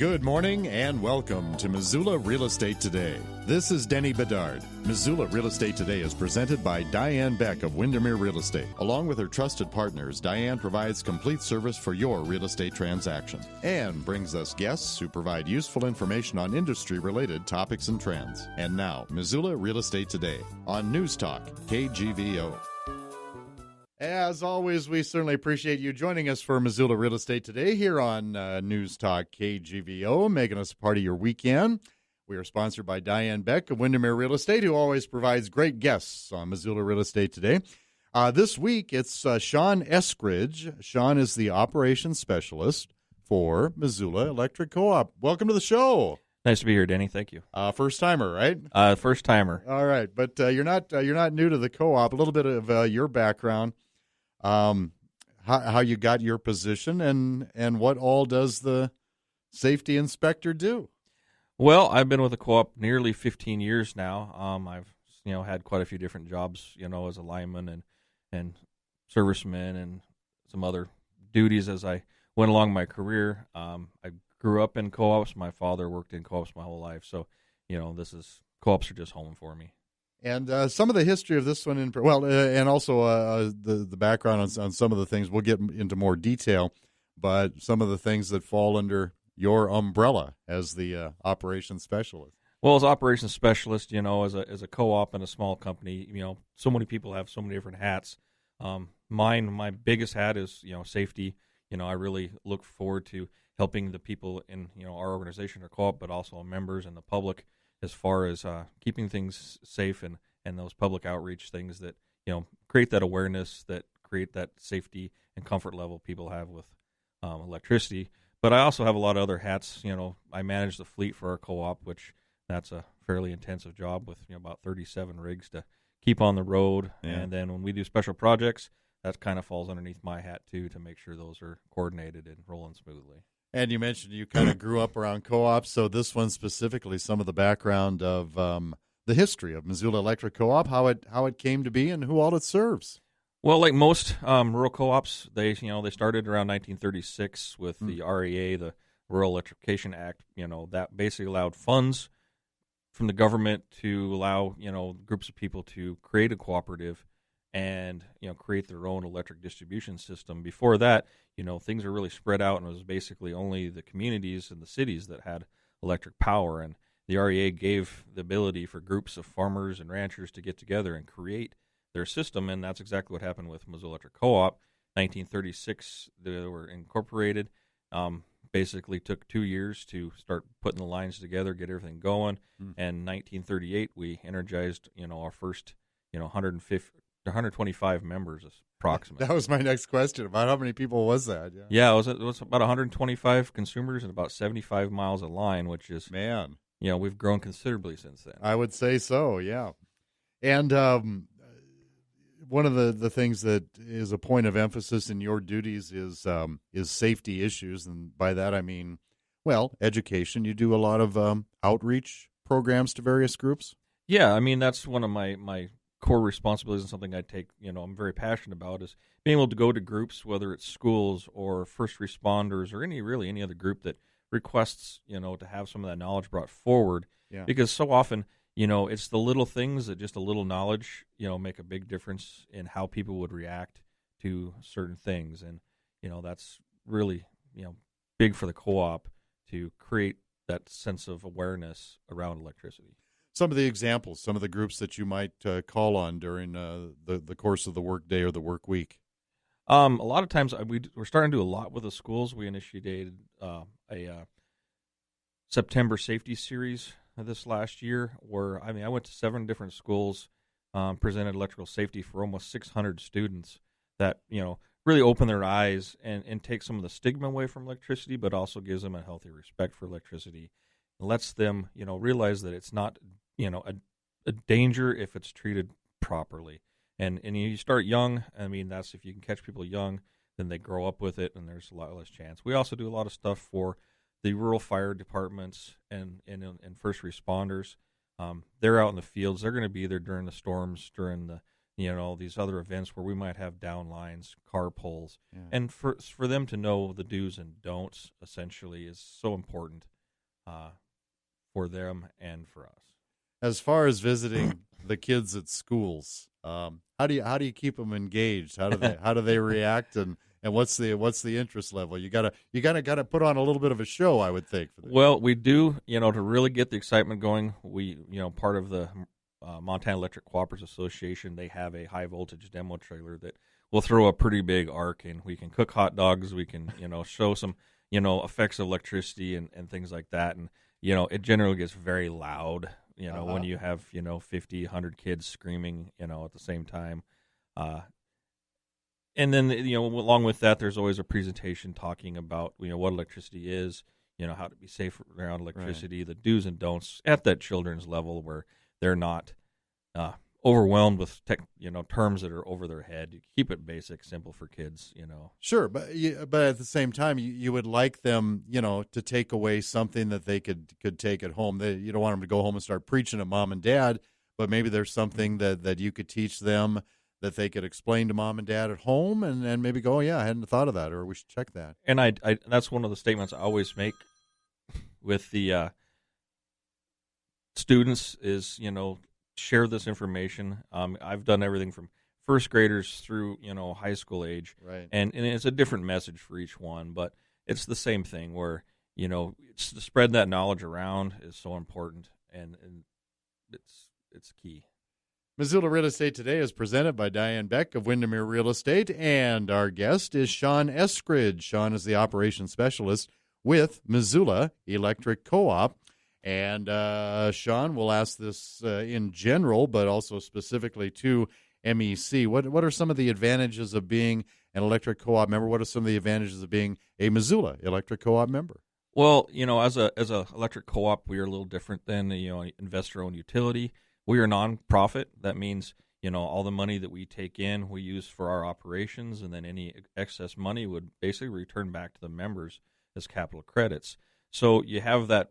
Good morning and welcome to Missoula Real Estate Today. This is Denny Bedard. Missoula Real Estate Today is presented by Diane Beck of Windermere Real Estate. Along with her trusted partners, Diane provides complete service for your real estate transaction and brings us guests who provide useful information on industry-related topics and trends. And now, Missoula Real Estate Today on News Talk, KGVO. As always, we certainly appreciate you joining us for Missoula Real Estate Today here on News Talk KGVO, making us a part of your weekend. We are sponsored by Diane Beck of Windermere Real Estate, who always provides great guests on Missoula Real Estate Today. This week, it's Sean Eskridge. Sean is the operations specialist for Missoula Electric Co-op. Welcome to the show. Nice to be here, Denny. Thank you. First timer, right? First timer. All right, but you're not new to the co-op. A little bit of your background. How you got your position and what all does the safety inspector do? Well, I've been with the co-op nearly 15 years now. I've had quite a few different jobs, as a lineman and serviceman and some other duties as I went along my career. I grew up in co-ops. My father worked in co-ops my whole life, so co-ops are just home for me. And some of the history of this one, and also the background on some of the things, we'll get into more detail, but some of the things that fall under your umbrella as the operations specialist. Well, as operations specialist, as a co-op and a small company, so many people have so many different hats. My biggest hat is, safety. I really look forward to helping the people in, our organization or co-op, but also our members and the public, as far as keeping things safe and those public outreach things that, create that awareness, that create that safety and comfort level people have with electricity. But I also have a lot of other hats. I manage the fleet for our co-op, which that's a fairly intensive job with about 37 rigs to keep on the road. Yeah. And then when we do special projects, that kind of falls underneath my hat too, to make sure those are coordinated and rolling smoothly. And you mentioned you kind of grew up around co-ops, so this one specifically, some of the background of the history of Missoula Electric Co-op, how it came to be, and who all it serves. Well, like most rural co-ops, they started around 1936 with the REA, the Rural Electrification Act. That basically allowed funds from the government to allow groups of people to create a cooperative and create their own electric distribution system. Before that, things are really spread out, and it was basically only the communities and the cities that had electric power. And the REA gave the ability for groups of farmers and ranchers to get together and create their system, and that's exactly what happened with Missoula Electric Co-op. 1936, they were incorporated. Basically took 2 years to start putting the lines together, get everything going. And 1938, we energized our first 125 members approximately. That was my next question. About how many people was that? Yeah, it was about 125 consumers and about 75 miles of line, which is, man, we've grown considerably since then. I would say so, yeah. And one of the things that is a point of emphasis in your duties is safety issues, and by that I mean, education. You do a lot of outreach programs to various groups. Yeah, I mean that's one of my core responsibilities and something I take, I'm very passionate about, is being able to go to groups, whether it's schools or first responders or any other group that requests, to have some of that knowledge brought forward. Yeah. Because so often, it's the little things that just a little knowledge, make a big difference in how people would react to certain things. And, that's really, big for the co-op to create that sense of awareness around electricity. Some of the examples, some of the groups that you might call on during the course of the work day or the work week. A lot of times we're starting to do a lot with the schools. We initiated a September safety series this last year where, I went to 7 different schools, presented electrical safety for almost 600 students that, really open their eyes and take some of the stigma away from electricity, but also gives them a healthy respect for electricity. It lets them, realize that it's not, a danger if it's treated properly. And you start young. That's if you can catch people young, then they grow up with it, and there's a lot less chance. We also do a lot of stuff for the rural fire departments and first responders. They're out in the fields. They're going to be there during the storms, during the these other events where we might have down lines, car pulls, Yeah. and for them to know the do's and don'ts essentially is so important for them and for us. As far as visiting the kids at schools, how do you keep them engaged? How do they react, and what's the interest level? You gotta put on a little bit of a show, I would think. For Well, we do, to really get the excitement going. We, part of the Montana Electric Cooperative Association, they have a high voltage demo trailer that will throw a pretty big arc, and we can cook hot dogs. We can, show some, effects of electricity and things like that. And, it generally gets very loud, when you have, 50, 100 kids screaming, at the same time. And then, along with that, there's always a presentation talking about, what electricity is, how to be safe around electricity, right. The do's and don'ts at that children's level where they're not overwhelmed with terms that are over their head. You keep it basic, simple for kids, Sure, but at the same time, you would like them, to take away something that they could take at home. You don't want them to go home and start preaching at mom and dad, but maybe there's something that you could teach them that they could explain to mom and dad at home, and maybe go, oh, yeah, I hadn't thought of that, or we should check that. And I that's one of the statements I always make with the students is, share this information. I've done everything from first graders through, high school age. Right. And it's a different message for each one, but it's the same thing where, it's to spread that knowledge around is so important, and it's key. Missoula Real Estate Today is presented by Diane Beck of Windermere Real Estate, and our guest is Sean Eskridge. Sean is the operations specialist with Missoula Electric Co-op. And Sean, we'll ask this in general, but also specifically to MEC. What are some of the advantages of being an electric co-op member? What are some of the advantages of being a Missoula Electric Co-op member? Well, as a electric co-op, we are a little different than investor-owned utility. We are nonprofit. That means all the money that we take in, we use for our operations, and then any excess money would basically return back to the members as capital credits. So you have that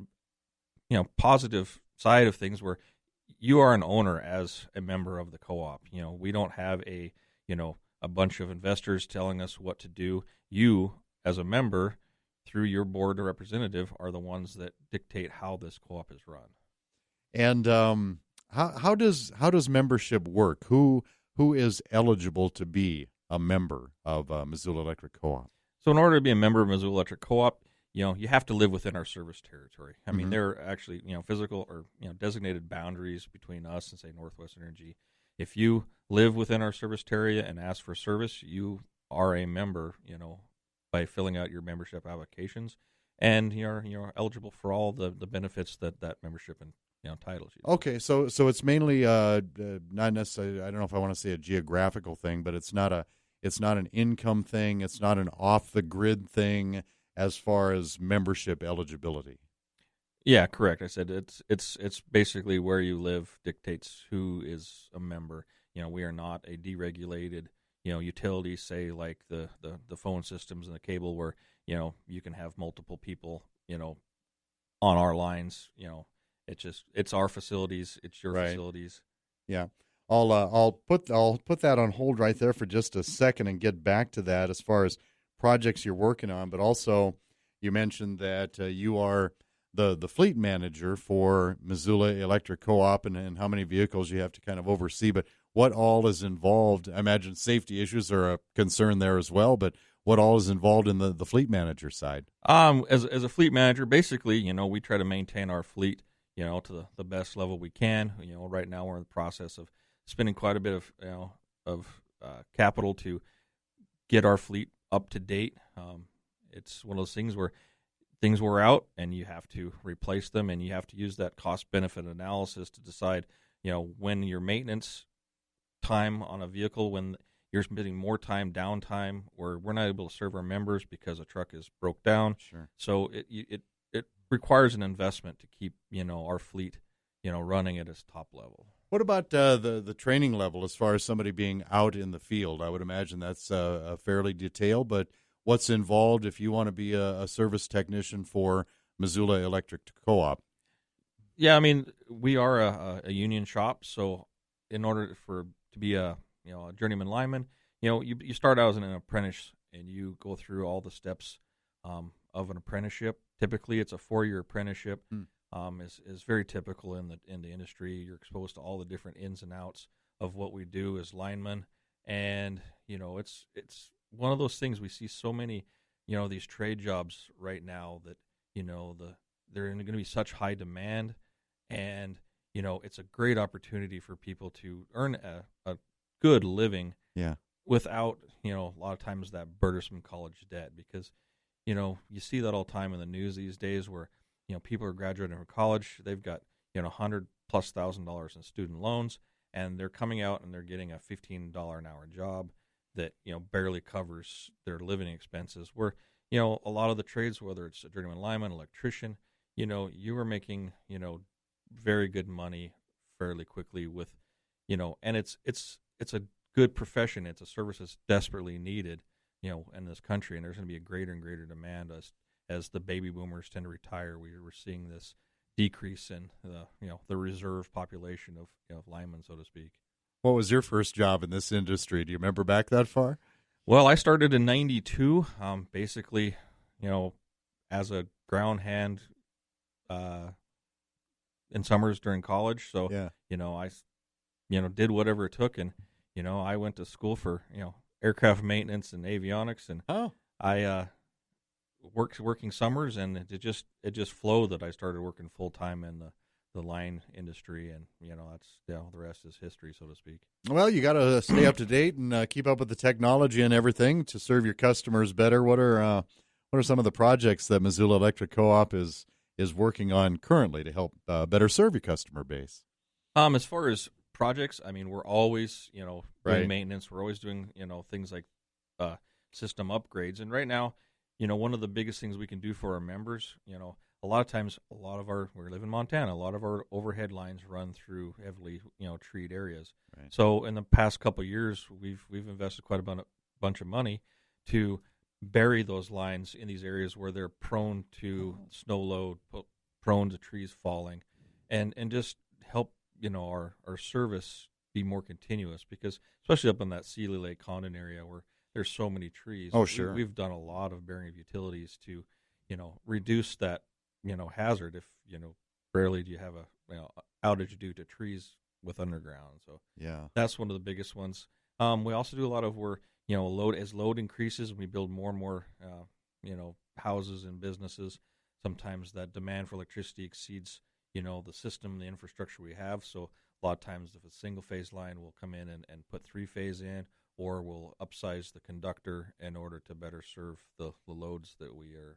positive side of things where you are an owner as a member of the co-op. We don't have a bunch of investors telling us what to do. You, as a member, through your board or representative, are the ones that dictate how this co-op is run. And how does membership work? Who is eligible to be a member of Missoula Electric Co-op? So in order to be a member of Missoula Electric Co-op, you have to live within our service territory. I mean, there are actually, physical or, designated boundaries between us and, say, Northwest Energy. If you live within our service area and ask for service, you are a member, by filling out your membership applications, and you're eligible for all the benefits that membership entitles you. Okay, so it's mainly not necessarily, I don't know if I want to say a geographical thing, but it's not an income thing, it's not an off the grid thing as far as membership eligibility. Yeah, correct. I said it's basically where you live dictates who is a member. We are not a deregulated, utility, say like the phone systems and the cable where, you can have multiple people, on our lines. It's our facilities, it's your facilities. Yeah. I'll put that on hold right there for just a second and get back to that as far as projects you're working on, but also you mentioned that you are the fleet manager for Missoula Electric Co-op and how many vehicles you have to kind of oversee, but what all is involved? I imagine safety issues are a concern there as well, but what all is involved in the fleet manager side? As a fleet manager, basically, we try to maintain our fleet, to the best level we can. Right now we're in the process of spending quite a bit of capital to get our fleet up to date. It's one of those things where things wear out and you have to replace them, and you have to use that cost benefit analysis to decide, when your maintenance time on a vehicle, when you're spending more time downtime where we're not able to serve our members because a truck is broke down. Sure. So it requires an investment to keep, our fleet, running at its top level. What about the training level as far as somebody being out in the field? I would imagine that's fairly detailed, but what's involved if you want to be a service technician for Missoula Electric Co-op? Yeah, I mean, we are a union shop, so in order to be a a journeyman lineman, you start out as an apprentice and you go through all the steps of an apprenticeship. Typically, it's a 4-year apprenticeship. Is very typical in the industry. You're exposed to all the different ins and outs of what we do as linemen, and it's one of those things. We see so many these trade jobs right now that they're going to be such high demand, and it's a great opportunity for people to earn a good living. Yeah. Without a lot of times that burdensome college debt, because you see that all the time in the news these days where people are graduating from college, they've got $100,000+ in student loans, and they're coming out and they're getting a $15 an hour job that barely covers their living expenses. Where a lot of the trades, whether it's a journeyman lineman, electrician, you are making very good money fairly quickly with and it's a good profession. It's a service that's desperately needed in this country, and there's going to be a greater and greater demand as the baby boomers tend to retire. We're seeing this decrease in the reserve population of linemen, so to speak. What was your first job in this industry? Do you remember back that far? Well, I started in '92, basically, as a ground hand in summers during college. So, yeah. I did whatever it took, and I went to school for aircraft maintenance and avionics, and I working summers, and it just flowed that I started working full time in the line industry, and that's the rest is history, so to speak. Well, you got to stay up to date and keep up with the technology and everything to serve your customers better. What are some of the projects that Missoula Electric Co-op is working on currently to help better serve your customer base? As far as projects, I mean, we're always doing Right. maintenance. We're always doing things like system upgrades, and right now, one of the biggest things we can do for our members, a lot of times, we live in Montana, a lot of our overhead lines run through heavily, treed areas. Right. So in the past couple of years, we've invested quite a bunch of money to bury those lines in these areas where they're prone to snow load, prone to trees falling, and just help, our service be more continuous, because especially up in that Sealy Lake Condon area where there's so many trees. Oh, sure. We've done a lot of burying of utilities to, reduce that, hazard. If, rarely do you have a, outage due to trees with underground. So Yeah. that's one of the biggest ones. We also do a lot of where, load increases, we build more and more, houses and businesses. Sometimes that demand for electricity exceeds, the system, the infrastructure we have. So a lot of times if a single phase line will come in and put 3-phase in, or we'll upsize the conductor in order to better serve the loads that we are,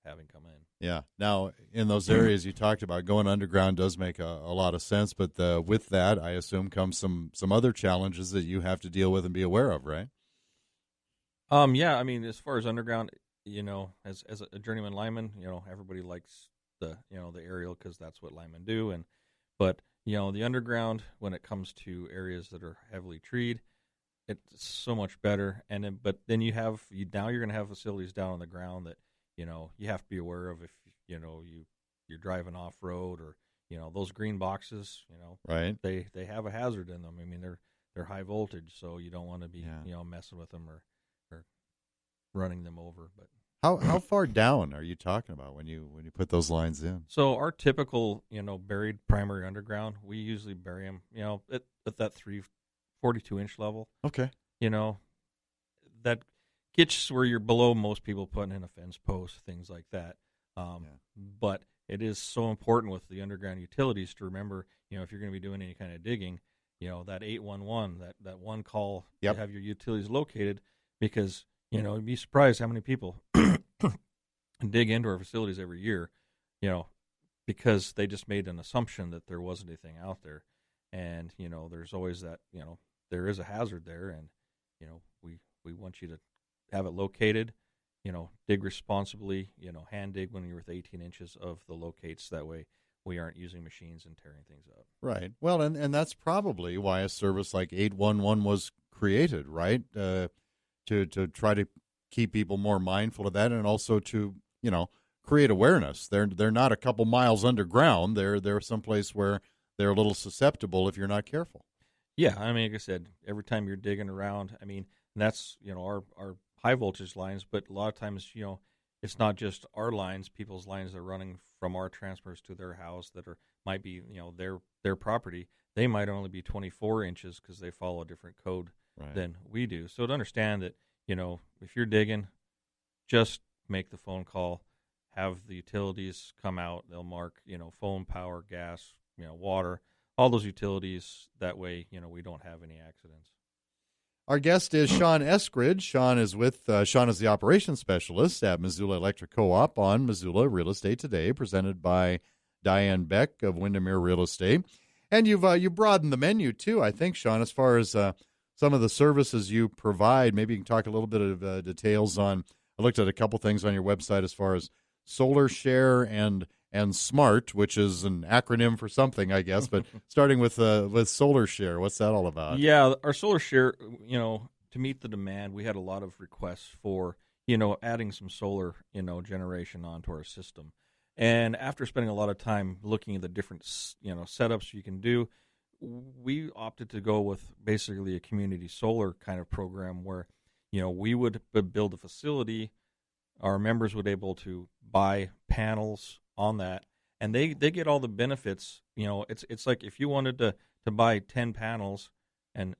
having come in. Yeah. Now, in those areas you talked about, going underground does make a lot of sense, but with that, I assume comes some other challenges that you have to deal with and be aware of, right? Yeah, I mean, as far as underground, as a journeyman lineman, everybody likes the aerial because that's what linemen do, but the underground, when it comes to areas that are heavily treed, it's so much better. But then now you're going to have facilities down on the ground that you have to be aware of if you're driving off road, or those green boxes, Right. they have a hazard in them. I mean, they're high voltage, so you don't want to be messing with them or running them over. But How far down are you talking about when you put those lines in? so our typical buried primary underground, we usually bury them at that 42-inch level. Okay. That gets where you're below most people putting in a fence post, things like that. But it is so important with the underground utilities to remember, if you're going to be doing any kind of digging, that 811, that one call Yep. to have your utilities located, because, you'd be surprised how many people dig into our facilities every year, because they just made an assumption that there wasn't anything out there. And, there's always that, there is a hazard there, and, we want you to have it located, dig responsibly, hand dig when you're with 18 inches of the locates. That way we aren't using machines and tearing things up. Right. Well, and that's probably why a service like 811 was created, right? To try to keep people more mindful of that, and also to, create awareness. They're not a couple miles underground. They're someplace where they're a little susceptible if you're not careful. Yeah, I mean, like I said, every time you're digging around, I mean, and that's, our high voltage lines, but a lot of times, it's not just our lines, people's lines that are running from our transformers to their house that might be, their property. They might only be 24 inches because they follow a different code Right. than we do. So to understand that, if you're digging, just make the phone call, have the utilities come out. They'll mark, phone, power, gas, water, all those utilities. That way, we don't have any accidents. Our guest is Sean Eskridge. Sean is the operations specialist at Missoula Electric Co-op on Missoula Real Estate Today, presented by Diane Beck of Windermere Real Estate. And you've broadened the menu too, I think, Sean, as far as some of the services you provide. Maybe you can talk a little bit of details on. I looked at a couple things on your website as far as Solar Share and SMART, which is an acronym for something, I guess. But starting with Solar Share, what's that all about? Yeah, our Solar Share, to meet the demand, we had a lot of requests for, adding some solar, generation onto our system. And after spending a lot of time looking at the different, setups you can do, we opted to go with basically a community solar kind of program where, we would build a facility. Our members would be able to buy panels on that, and they get all the benefits. It's like if you wanted to buy 10 panels and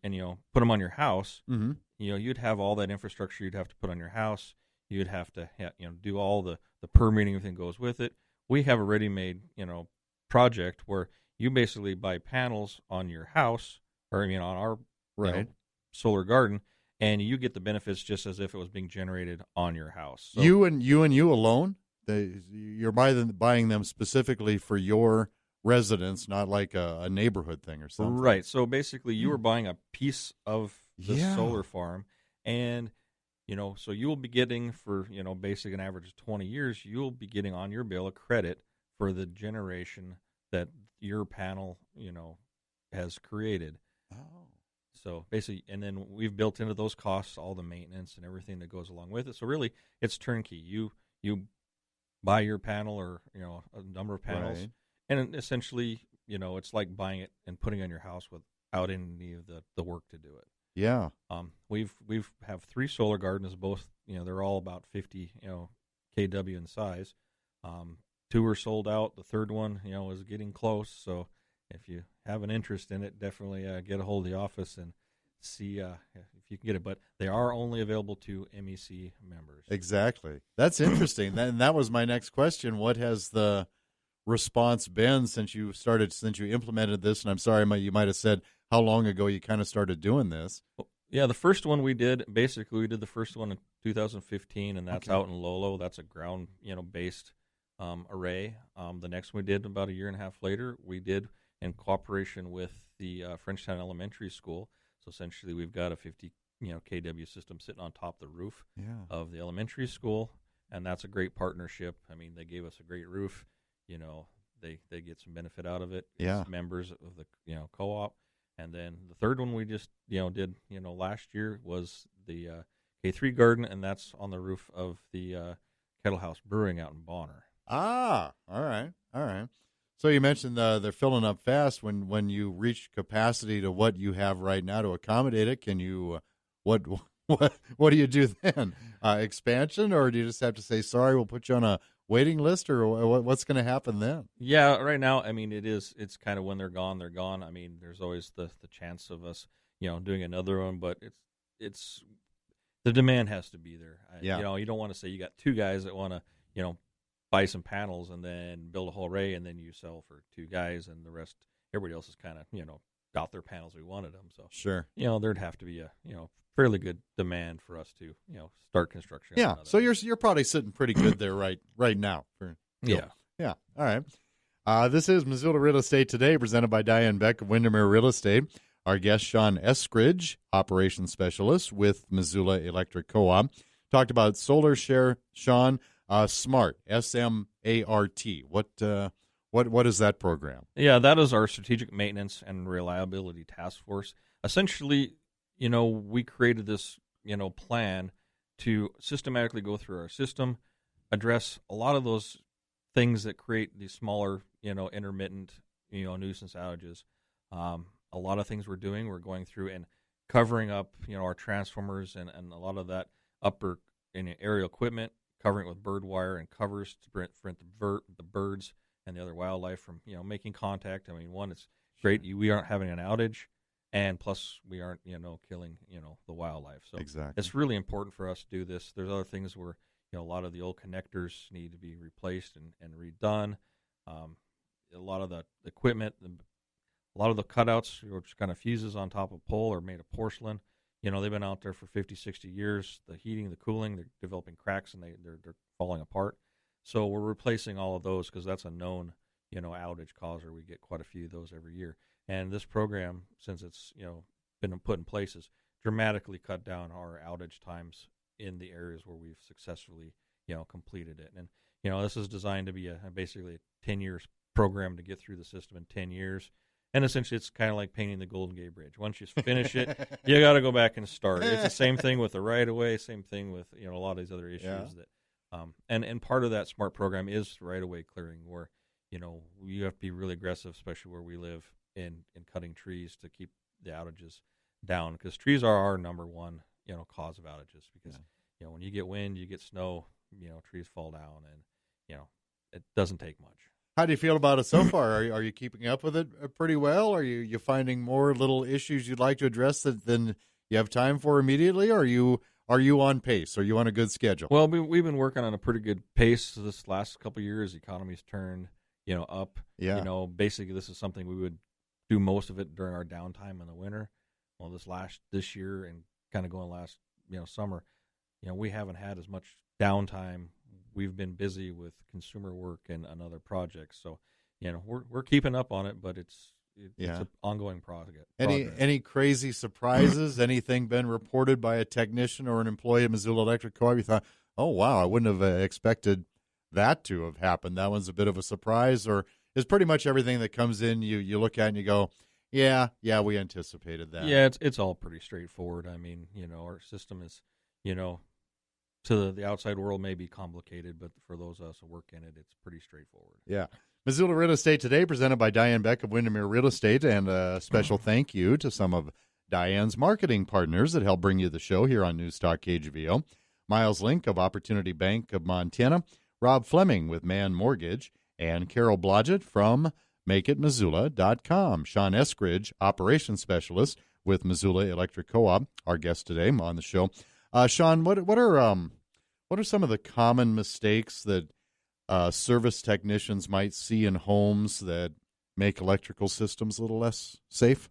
put them on your house, Mm-hmm. You'd have all that infrastructure you'd have to put on your house. You'd have to do all the permitting, everything goes with it. We have a ready-made project where you basically buy panels on your house or on our Right. solar garden, and you get the benefits just as if it was being generated on your house. So, You alone? You're buying them specifically for your residence, not like a neighborhood thing or something. right. So basically, you were buying a piece of the Yeah. solar farm, and so you will be getting for basic an average of 20 years, you will be getting on your bill a credit for the generation that your panel has created. Oh. So basically, and then we've built into those costs all the maintenance and everything that goes along with it. So really, it's turnkey. You buy your panel or a number of panels, Right. and essentially, it's like buying it and putting it on your house without any of the work to do it. Yeah. We've have 3 solar gardens, both they're all about 50 kW in size. 2 are sold out. The third one is getting close. So if you have an interest in it, definitely get a hold of the office and see if you can get it. But they are only available to MEC members. Exactly. That's interesting. That was my next question. What has the response been since you implemented this? And I'm sorry, you might have said how long ago you kind of started doing this. Yeah, the first one we did the first one in 2015, and that's Okay. out in Lolo. That's a ground based array. The next one we did about a year and a half later, we did in cooperation with the Frenchtown Elementary School. So essentially, we've got a 50 kW system sitting on top of the roof Yeah. of the elementary school, and that's a great partnership. I mean, they gave us a great roof. They get some benefit out of it. Yeah. As members of the co-op. And then the third one we just did last year was the K3 garden, and that's on the roof of the Kettle House Brewing out in Bonner. Ah, all right. So you mentioned they're filling up fast. When you reach capacity to what you have right now to accommodate it, can you what do you do then? Expansion, or do you just have to say sorry? We'll put you on a waiting list, or what's going to happen then? Yeah, right now, I mean, it's kind of when they're gone, they're gone. I mean, there's always the chance of us, doing another one, but it's the demand has to be there. Yeah. You don't want to say you got 2 guys that want to, buy some panels and then build a whole array, and then you sell for 2 guys, and the rest, everybody else is kind of, got their panels we wanted them. So Sure. there'd have to be a fairly good demand for us to start construction. Yeah. So you're probably sitting pretty good there right now. Yeah. Yeah. All right. This is Missoula Real Estate Today, presented by Diane Beck of Windermere Real Estate. Our guest, Sean Eskridge, operations specialist with Missoula Electric Co-op, talked about Solar Share. Sean, SMART, SMART. What is that program? Yeah, that is our strategic maintenance and reliability task force. Essentially, we created this, plan to systematically go through our system, address a lot of those things that create these smaller, intermittent, nuisance outages. a lot of things we're doing. We're going through and covering up, our transformers and a lot of that upper aerial equipment, covering it with bird wire and covers to prevent the birds and the other wildlife from, making contact. I mean, one, it's great. We aren't having an outage, and plus we aren't, killing, the wildlife. So Exactly. it's really important for us to do this. There's other things where, a lot of the old connectors need to be replaced and redone. A lot of the equipment, a lot of the cutouts, which kind of fuses on top of pole, are made of porcelain. They've been out there for 50, 60 years. The heating, the cooling, they're developing cracks, and they're falling apart. So we're replacing all of those because that's a known, outage causer. We get quite a few of those every year. And this program, since it's, been put in place, has dramatically cut down our outage times in the areas where we've successfully, completed it. And, this is designed to be basically a 10 years program to get through the system in 10 years. And essentially, it's kind of like painting the Golden Gate Bridge. Once you finish it, you got to go back and start. It's the same thing with the right-of-way, same thing with a lot of these other issues. That, and part of that SMART program is right-of-way clearing, where you have to be really aggressive, especially where we live, in cutting trees to keep the outages down, because trees are our number one cause of outages. Because when you get wind, you get snow, trees fall down, and it doesn't take much. How do you feel about it so far? Are you keeping up with it pretty well? Are you finding more little issues you'd like to address than you have time for immediately? Or are you on pace? Are you on a good schedule? Well, we've been working on a pretty good pace this last couple of years. The economy's turned up. Yeah. Basically, this is something we would do most of it during our downtime in the winter. Well, this year and kind of going last summer, we haven't had as much downtime. We've been busy with consumer work and other projects, so we're keeping up on it, but it's an ongoing project. Any crazy surprises? Anything been reported by a technician or an employee at Missoula Electric Cooperative? You thought, oh wow, I wouldn't have expected that to have happened. That one's a bit of a surprise, or is pretty much everything that comes in you look at and you go, yeah, we anticipated that. Yeah, it's all pretty straightforward. I mean, our system is, to the outside world may be complicated, but for those of us who work in it, it's pretty straightforward. Yeah. Missoula Real Estate Today, presented by Diane Beck of Windermere Real Estate, and a special thank you to some of Diane's marketing partners that help bring you the show here on News Talk KGVO. Miles Link of Opportunity Bank of Montana, Rob Fleming with Mann Mortgage, and Carol Blodgett from MakeItMissoula.com. Sean Eskridge, Operations Specialist with Missoula Electric Co-op, our guest today on the show. Sean, what are some of the common mistakes that service technicians might see in homes that make electrical systems a little less safe?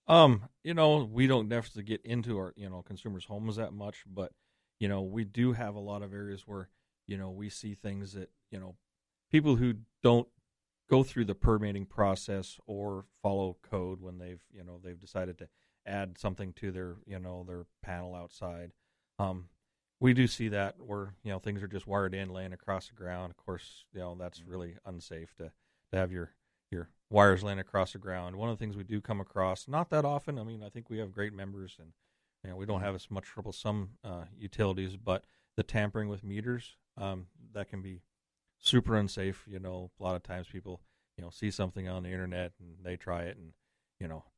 We don't have to get into our consumers' homes that much, but we do have a lot of areas where we see things that people who don't go through the permitting process or follow code when they've decided to add something to their their panel outside. We do see that where things are just wired in, laying across the ground. Of course, that's really unsafe to have your wires laying across the ground. One of the things we do come across, not that often. I mean, I think we have great members, and we don't have as much trouble some utilities, but the tampering with meters, that can be super unsafe. A lot of times people see something on the internet and they try it, and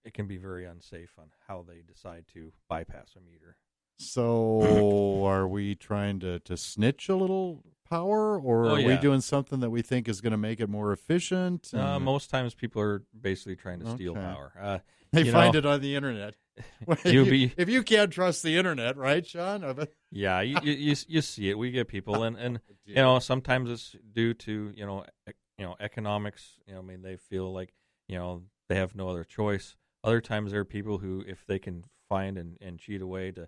it can be very unsafe on how they decide to bypass a meter. So are we trying to snitch a little power, or are we doing something that we think is going to make it more efficient? Most times people are basically trying to steal power. They find it on the internet. If you can't trust the internet, right, Sean? Yeah, you see it. We get people, and sometimes it's due to economics. They feel like they have no other choice. Other times there are people who, if they can find and cheat a way to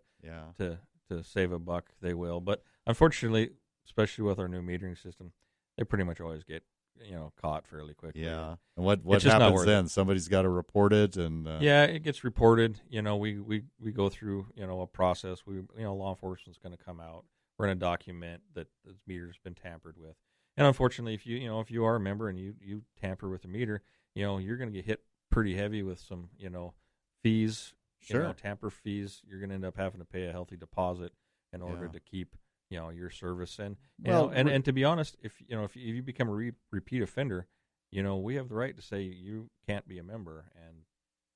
save a buck, they will. But unfortunately, especially with our new metering system, they pretty much always get caught fairly quickly. Yeah. And what happens then? Somebody's got to report it, and it gets reported. We go through a process. Law enforcement's going to come out. We're going to document that this meter's been tampered with. And unfortunately, if you are a member and you tamper with a meter, you're going to get hit pretty heavy with some fees. Sure. Tamper fees. You're going to end up having to pay a healthy deposit in order to keep your service. And and to be honest, if you become a repeat offender, we have the right to say you can't be a member, and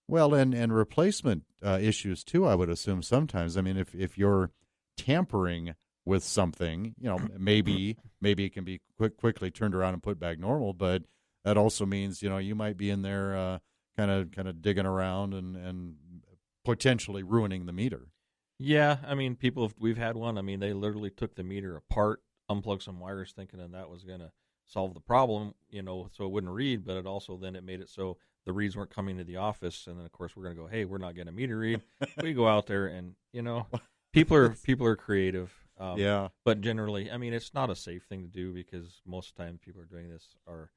Well, and replacement issues too, I would assume sometimes. I mean, if you're tampering with something, maybe it can be quickly turned around and put back normal, but that also means, you might be in there kind of digging around and potentially ruining the meter. Yeah, I mean, we've had one. I mean, they literally took the meter apart, unplugged some wires, thinking that was going to solve the problem, so it wouldn't read. But it made it so the reads weren't coming to the office, and then of course we're going to go, hey, we're not getting a meter read. We go out there, and people are creative. Yeah. But generally, I mean, it's not a safe thing to do because most of the time people are doing this are,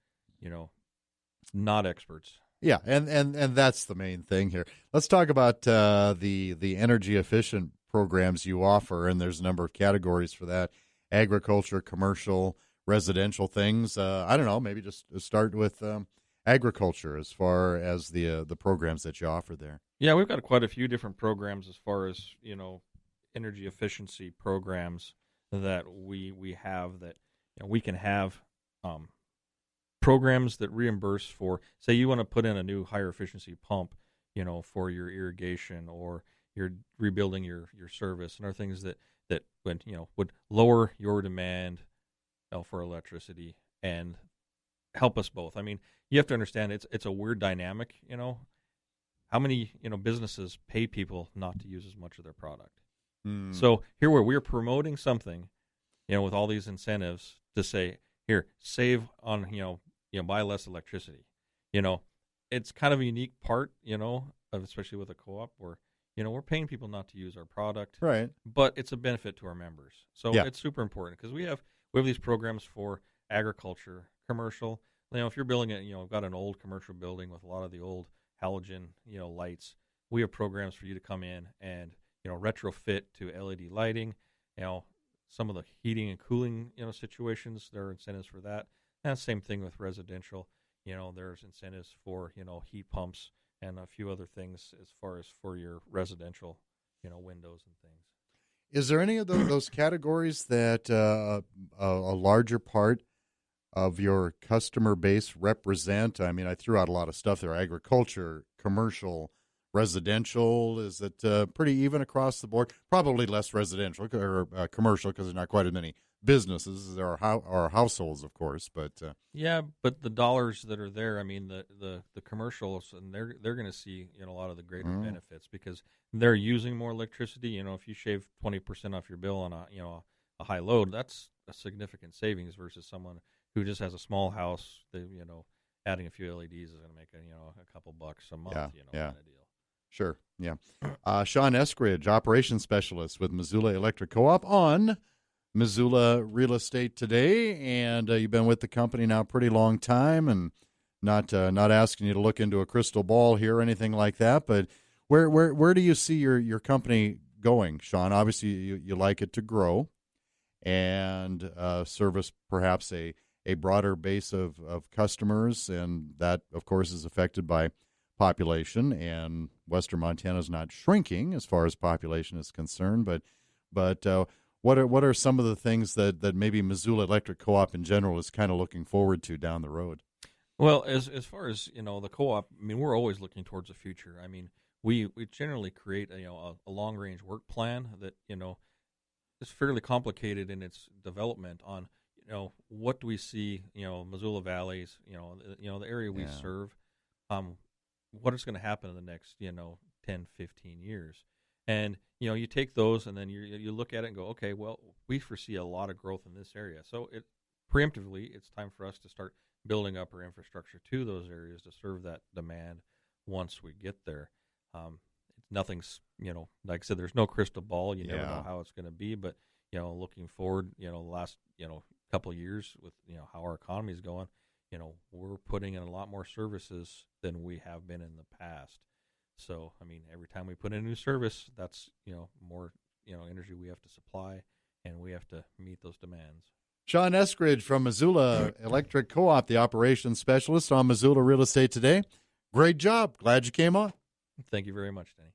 not experts. Yeah, and that's the main thing here. Let's talk about the energy efficient programs you offer, and there's a number of categories for that: agriculture, commercial, residential things. I don't know, maybe just start with agriculture as far as the programs that you offer there. Yeah, we've got quite a few different programs as far as energy efficiency programs that we have that we can have. Programs that reimburse for, say, you want to put in a new higher efficiency pump, for your irrigation, or you're rebuilding your service, and other things that would lower your demand for electricity and help us both. I mean, you have to understand it's a weird dynamic. How many businesses pay people not to use as much of their product? So here we're promoting something, with all these incentives to say, here, save on buy less electricity. It's kind of a unique part, especially with a co-op where, we're paying people not to use our product, right? But it's a benefit to our members. So yeah. It's super important because we have these programs for agriculture, commercial. If you're building it, we've got an old commercial building with a lot of the old halogen, lights. We have programs for you to come in and, retrofit to LED lighting. Some of the heating and cooling, situations, there are incentives for that. And same thing with residential. There's incentives for, heat pumps and a few other things as far as for your residential, windows and things. Is there any of those categories that a larger part of your customer base represent? I mean, I threw out a lot of stuff there: agriculture, commercial, residential. Is it pretty even across the board? Probably less residential or commercial because there's not quite as many businesses. There are households, of course, but yeah, but the dollars that are there, I mean, the commercials, and they're going to see a lot of the greater benefits because they're using more electricity. If you shave 20% off your bill on a high load, that's a significant savings versus someone who just has a small house. Adding a few LEDs is going to make a couple bucks a month. Yeah. Kind of deal. Sure, yeah. Sean Eskridge, operations specialist with Missoula Electric Co-op on Missoula Real Estate Today, and you've been with the company now a pretty long time, and not asking you to look into a crystal ball here or anything like that, but where do you see your company going, Sean? Obviously, you like it to grow and service perhaps a broader base of customers, and that, of course, is affected by population, and Western Montana is not shrinking as far as population is concerned, but what are some of the things that maybe Missoula Electric Co-op in general is kind of looking forward to down the road? Well, as far as the co-op, I mean, we're always looking towards the future. I mean, we generally create a long range work plan that is fairly complicated in its development on what do we see Missoula Valleys, the area we serve, what is going to happen in the next 10, 15 years. And, you take those and then you look at it and go, okay, well, we foresee a lot of growth in this area. So preemptively, it's time for us to start building up our infrastructure to those areas to serve that demand once we get there. Nothing's, like I said, there's no crystal ball. You never know how it's going to be. But, looking forward, the last, couple of years with, how our economy is going, we're putting in a lot more services than we have been in the past. So, I mean, every time we put in a new service, that's, more, energy we have to supply, and we have to meet those demands. Sean Eskridge from Missoula Electric Co-op, the operations specialist on Missoula Real Estate Today. Great job. Glad you came on. Thank you very much, Denny.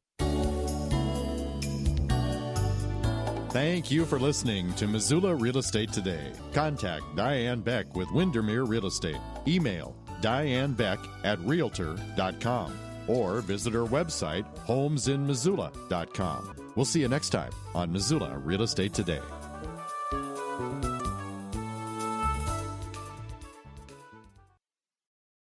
Thank you for listening to Missoula Real Estate Today. Contact Diane Beck with Windermere Real Estate. Email dianebeck@realtor.com. or visit her website, homesinmissoula.com. We'll see you next time on Missoula Real Estate Today.